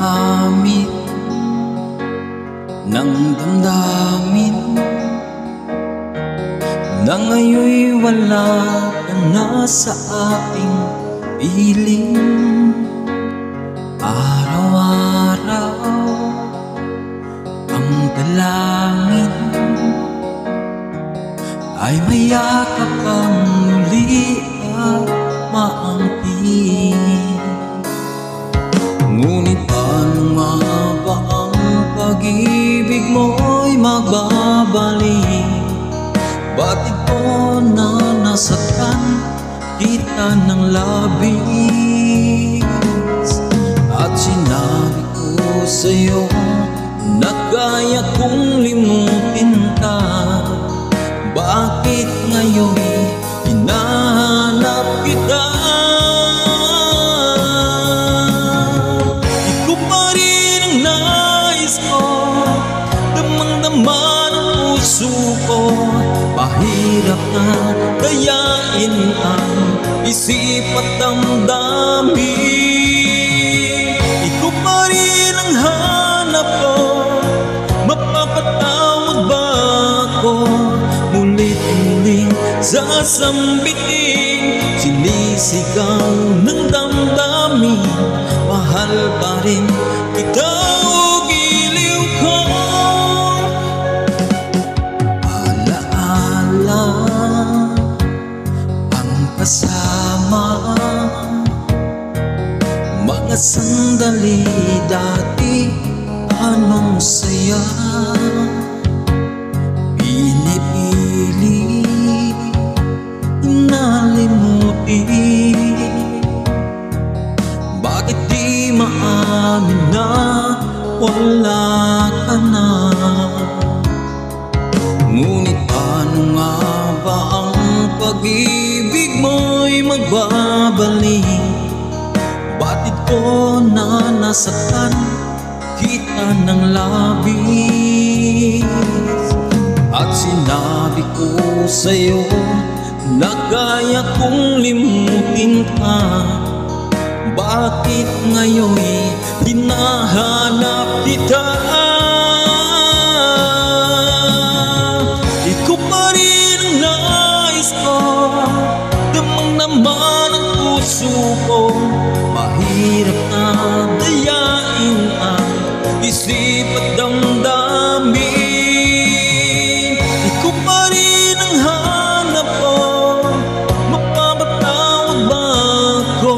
amin ng damdamin na ngayon'y wala ka na sa aking piling. Araw-araw ang dalangin ay mayakap kang muli at maangkin. Ngunit paano nga ba ang pag-ibig mo'y magbabalik? Ba't ito na nasaktan kita ng labis? At sinabi ko sa'yo na kaya kong limutin ka. Bakit ngayon hinahanap kita? Ikaw pa rin ang nais ko, damang-dama ng puso ko. Mahirap na dayain ang isip at damdamin. Ikaw pa rin ang hanap ko, mapapatawad ba ako? Mulit-muling sasambitin, sinisigaw ng damdamin. Mahal pa rin kita o giliw ko. Alaala ang kasama, mga sandali dati anong saya. Pinipili nalimutin. Bakit di maamin na wala ka na? Ngunit paano nga ba ang pag-ibig mo'y magbabalik? Ba't ito na nasaktan kita ng labis? At sinabi ko sa'yo na kaya kong limutin ka. Bakit ngayon'y hinahanap kita? Ikaw pa rin ang nais ko, damang naman ang puso ko. Mahirap na dayain ang isip at damdamin. Ikaw pa rin ang hanap ko, mapapatawad ba ako?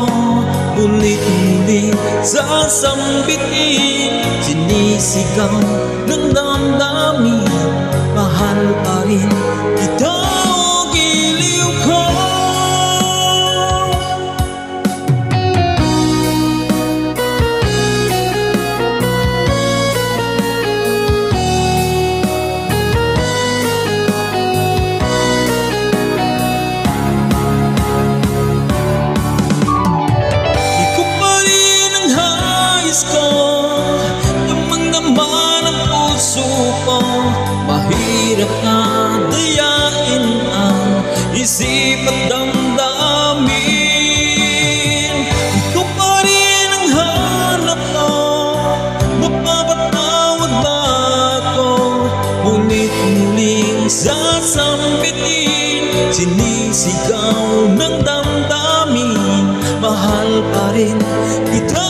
Mulit-muling sasambitin, sinisigaw ng damdamin. Mahal pa rin kita o giliw ko. Mahirap na dayain ang isip at damdamin. Ikaw pa rin ang hanap ko, mapapatawad ba ako? Mulit-muling sasambitin, sinisigaw ng damdamin. Mahal pa rin kita.